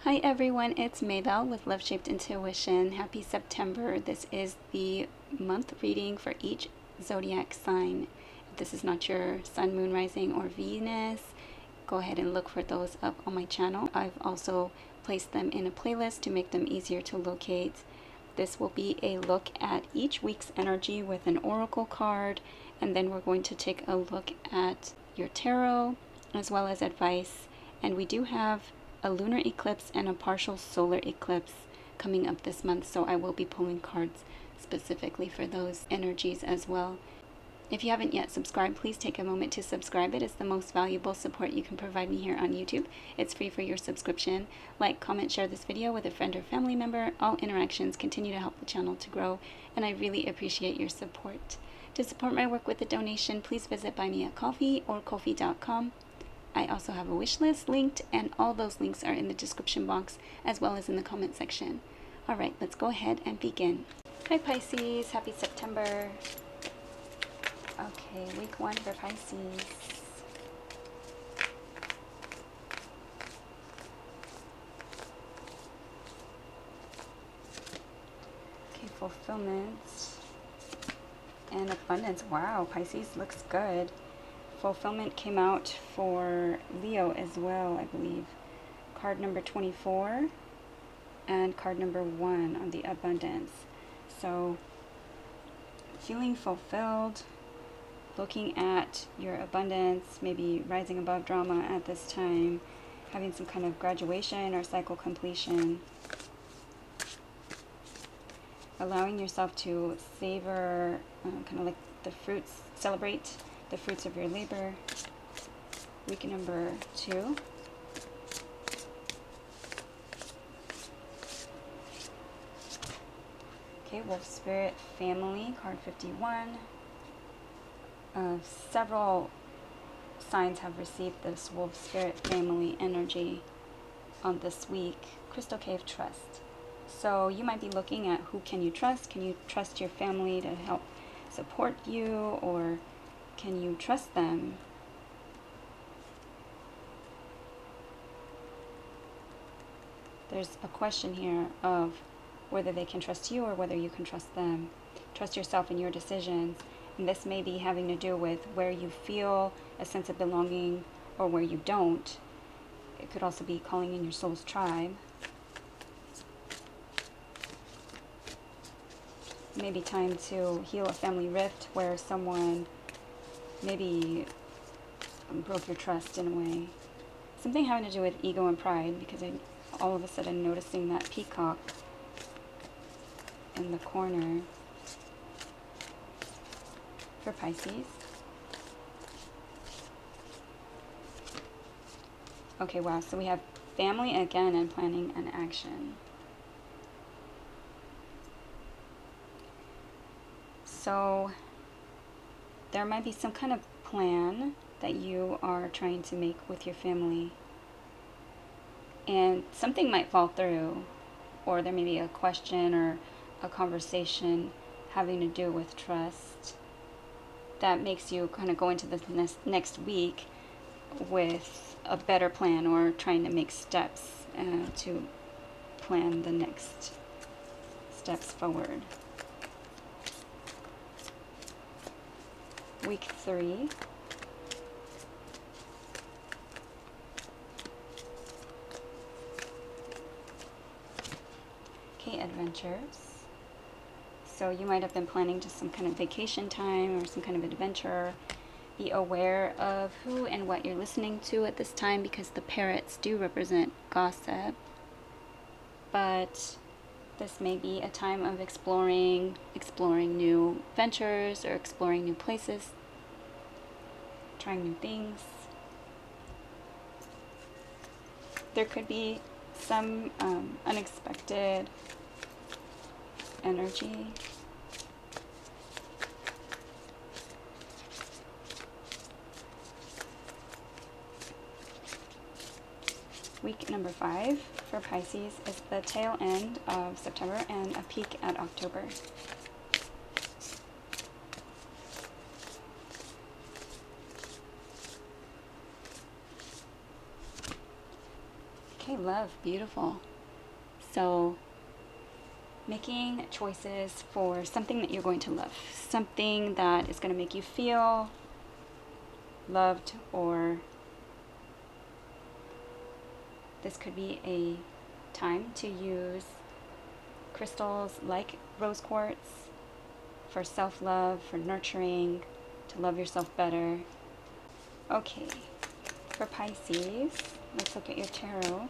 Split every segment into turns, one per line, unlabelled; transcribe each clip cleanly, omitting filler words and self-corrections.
Hi everyone, it's Maybelle with Love Shaped Intuition. Happy September. This is the month reading for each zodiac sign. If this is not your sun, moon, rising, or Venus, go ahead and look for those up on my channel. I've also placed them in a playlist to make them easier to locate. This will be a look at each week's energy with an oracle card, and then we're going to take a look at your tarot as well as advice. And we do have a lunar eclipse and a partial solar eclipse coming up this month, so I will be pulling cards specifically for those energies as well. If you haven't yet subscribed, please take a moment to subscribe. It is the most valuable support you can provide me here on YouTube. It's free for your subscription. Like, comment, share this video with a friend or family member. All interactions continue to help the channel to grow, and I really appreciate your support. To support my work with a donation, please visit Buy Me a Coffee or Ko-fi.com. I also have a wish list linked, and all those links are in the description box as well as in the comment section. Alright, let's go ahead and begin. Hi Pisces, happy September. Okay, week 1 for Pisces. Okay, fulfillment and abundance. Wow, Pisces looks good. Fulfillment came out for Leo as well, I believe. Card number 24 and card number 1 on the abundance. So, feeling fulfilled, looking at your abundance, maybe rising above drama at this time, having some kind of graduation or cycle completion, allowing yourself to savor kind of like the fruits, celebrate the fruits of your labor. Week number 2. Okay, Wolf Spirit Family, card 51. Several signs have received this Wolf Spirit Family energy on this week. Crystal Cave Trust. So you might be looking at who can you trust? Can you trust your family to help support you, or can you trust them? There's a question here of whether they can trust you or whether you can trust them. Trust yourself in your decisions. And this may be having to do with where you feel a sense of belonging or where you don't. It could also be calling in your soul's tribe. Maybe time to heal a family rift where someone maybe broke your trust in a way. Something having to do with ego and pride, because I all of a sudden noticing that peacock in the corner for Pisces. Okay, wow, so we have family again and planning and action. So there might be some kind of plan that you are trying to make with your family, and something might fall through, or there may be a question or a conversation having to do with trust that makes you kind of go into this next week with a better plan, or trying to make steps to plan the next steps forward. Week 3. Okay, adventures. So you might have been planning just some kind of vacation time or some kind of adventure. Be aware of who and what you're listening to at this time, because the parrots do represent gossip. But this may be a time of exploring new ventures or exploring new places, trying new things. There could be some unexpected energy. Week number 5 for Pisces is the tail end of September and a peek at October. Okay, love, beautiful. So making choices for something that you're going to love, something that is going to make you feel loved, or this could be a time to use crystals like rose quartz for self-love, for nurturing, to love yourself better. Okay, for Pisces, let's look at your tarot.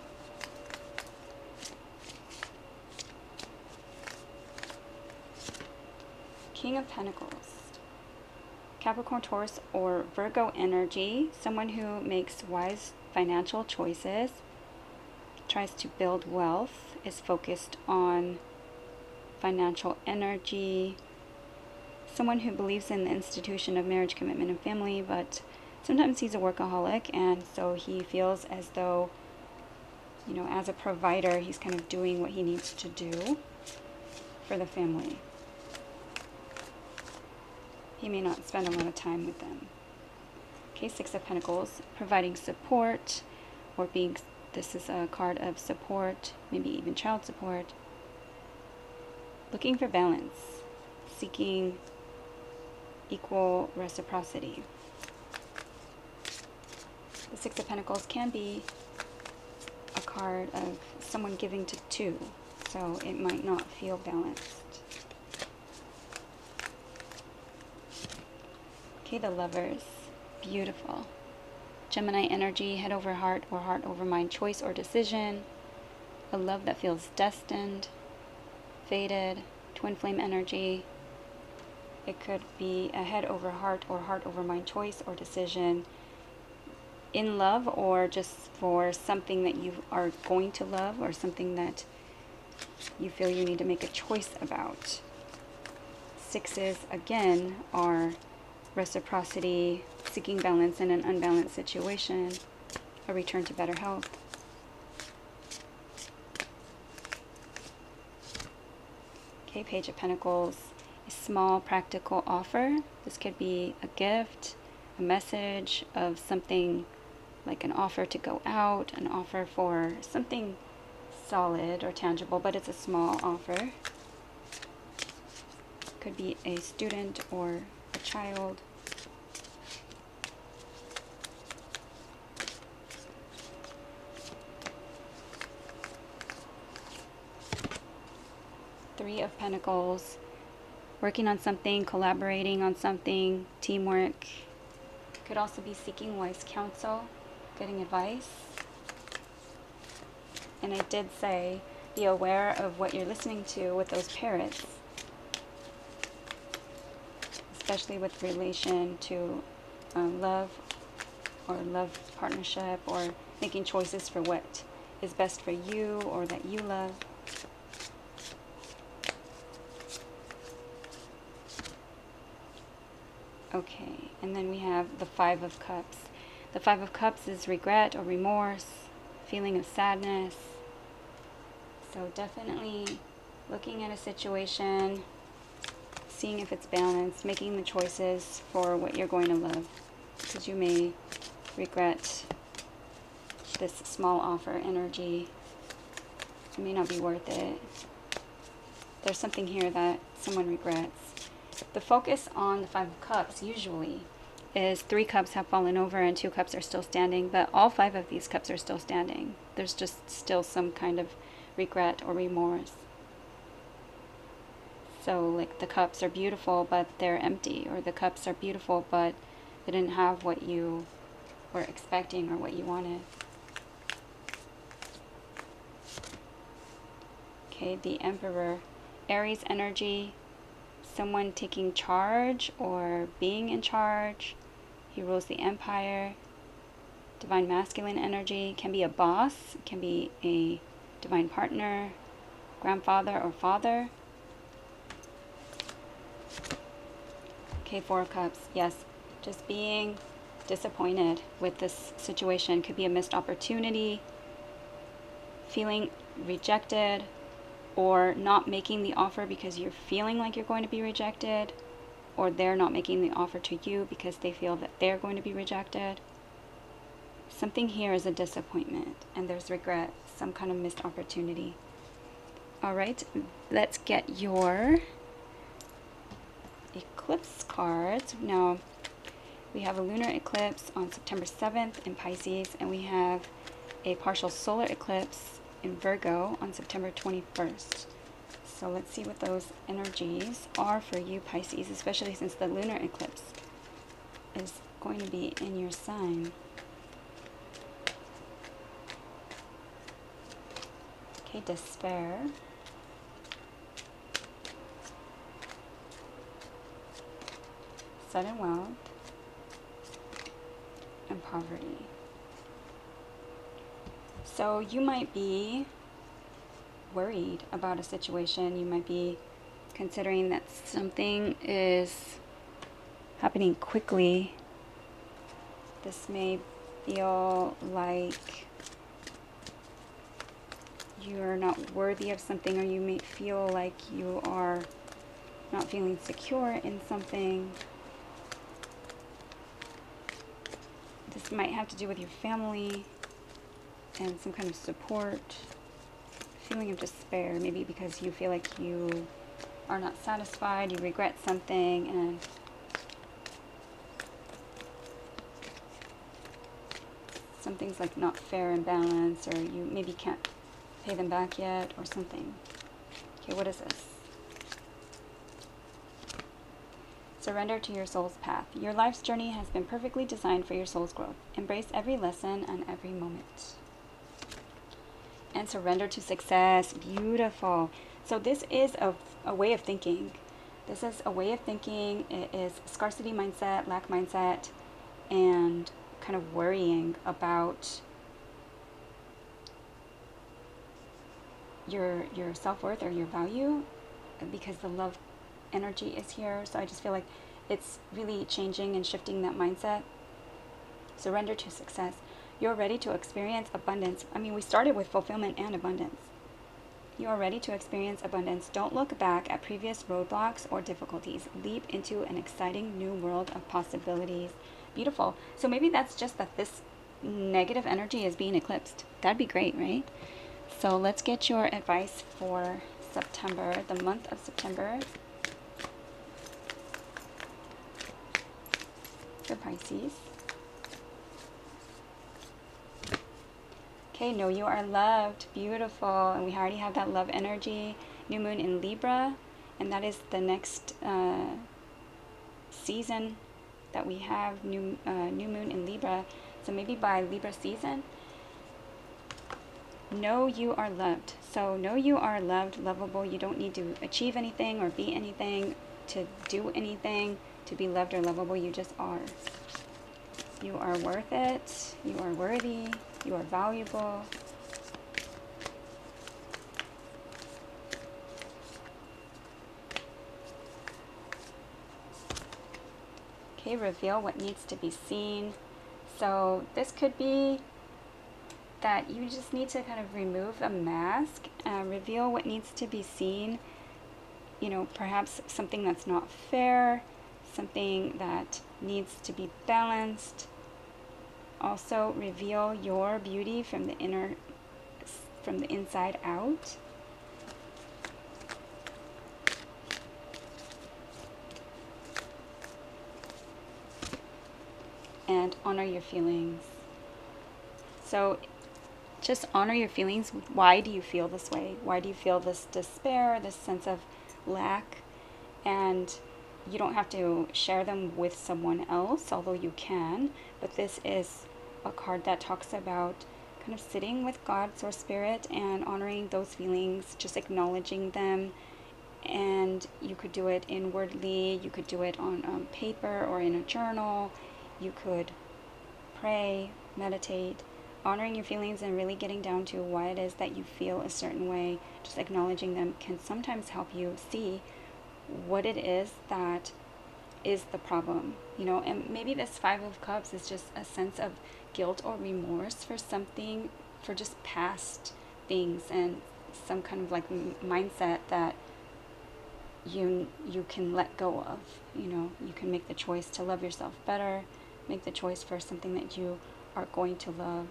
King of Pentacles. Capricorn, Taurus, or Virgo energy. Someone who makes wise financial choices, tries to build wealth, is focused on financial energy. Someone who believes in the institution of marriage, commitment, and family, but sometimes he's a workaholic, and so he feels as though, you know, as a provider, he's kind of doing what he needs to do for the family. He may not spend a lot of time with them. Okay, Six of Pentacles, providing support, or being, this is a card of support, maybe even child support. Looking for balance, seeking equal reciprocity. The Six of Pentacles can be a card of someone giving to two, so it might not feel balanced. Okay, the Lovers, beautiful. Gemini energy, head over heart or heart over mind, choice or decision. A love that feels destined, fated, twin flame energy. It could be a head over heart or heart over mind choice or decision in love, or just for something that you are going to love, or something that you feel you need to make a choice about. Sixes, again, are reciprocity, seeking balance in an unbalanced situation, a return to better health. Okay, Page of Pentacles, a small practical offer. This could be a gift, a message of something like an offer to go out, an offer for something solid or tangible, but it's a small offer. Could be a student or a child. Three of Pentacles, working on something, collaborating on something, teamwork. Could also be seeking wise counsel, getting advice. And I did say, be aware of what you're listening to with those parrots, especially with relation to love or love partnership, or making choices for what is best for you or that you love. Okay, and then we have the Five of Cups. The Five of Cups is regret or remorse, feeling of sadness. So definitely looking at a situation, seeing if it's balanced, making the choices for what you're going to love, because you may regret this small offer energy. It may not be worth it. There's something here that someone regrets. The focus on the Five of Cups usually is 3 cups have fallen over and 2 cups are still standing, but all 5 of these cups are still standing. There's just still some kind of regret or remorse. So like the cups are beautiful but they're empty, or the cups are beautiful but they didn't have what you were expecting or what you wanted. Okay, the Emperor, Aries energy, someone taking charge or being in charge. He rules the empire. Divine masculine energy, can be a boss, can be a divine partner, grandfather or father. Okay, 4 of Cups, yes, just being disappointed with this situation. Could be a missed opportunity, feeling rejected, or not making the offer because you're feeling like you're going to be rejected, or they're not making the offer to you because they feel that they're going to be rejected. Something here is a disappointment, and there's regret, some kind of missed opportunity. All right, let's get your eclipse cards. Now, we have a lunar eclipse on September 7th in Pisces, and we have a partial solar eclipse in Virgo on September 21st. So let's see what those energies are for you, Pisces, especially since the lunar eclipse is going to be in your sign. Okay, despair. Sudden wealth. And poverty. So you might be worried about a situation. You might be considering that something is happening quickly. This may feel like you're not worthy of something, or you may feel like you are not feeling secure in something. This might have to do with your family and some kind of support. Feeling of despair, maybe because you feel like you are not satisfied, you regret something, and something's like not fair and balanced, or you maybe can't pay them back yet, or something. Okay, what is this? Surrender to your soul's path. Your life's journey has been perfectly designed for your soul's growth. Embrace every lesson and every moment. And surrender to success. Beautiful. So this is a way of thinking. This is a way of thinking. It is scarcity mindset, lack mindset, and kind of worrying about your self-worth or your value, because the love energy is here. So I just feel like it's really changing and shifting that mindset. Surrender to success. You're ready to experience abundance. I mean, we started with fulfillment and abundance. You are ready to experience abundance. Don't look back at previous roadblocks or difficulties. Leap into an exciting new world of possibilities. Beautiful. So maybe that's just that this negative energy is being eclipsed. That'd be great, right? So let's get your advice for September, the month of September, for Pisces. Okay, know you are loved. Beautiful. And we already have that love energy. New moon in Libra, and that is the next season that we have. New moon in Libra. So maybe by Libra season, know you are loved. So know you are loved, lovable. You don't need to achieve anything or be anything to do anything to be loved or lovable. You just are. You are worth it. You are worthy. You are valuable. Okay, reveal what needs to be seen. So this could be that you just need to kind of remove a mask, reveal what needs to be seen. You know, perhaps something that's not fair, something that needs to be balanced. Also reveal your beauty from the inside out. And honor your feelings. So just honor your feelings. Why do you feel this way? Why do you feel this despair, this sense of lack? And you don't have to share them with someone else, although you can. But this is a card that talks about kind of sitting with God, Source Spirit, and honoring those feelings, just acknowledging them. And you could do it inwardly. You could do it on paper or in a journal. You could pray, meditate, honoring your feelings and really getting down to why it is that you feel a certain way. Just acknowledging them can sometimes help you see what it is that is the problem, you know. And maybe this Five of Cups is just a sense of guilt or remorse for something, for just past things, and some kind of like mindset that you can let go of. You know, you can make the choice to love yourself better, make the choice for something that you are going to love.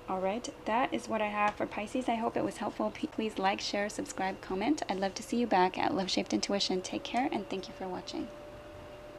Alright, that is what I have for Pisces. I hope it was helpful. Please like, share, subscribe, comment. I'd love to see you back at Love Shaped Intuition. Take care, and thank you for watching.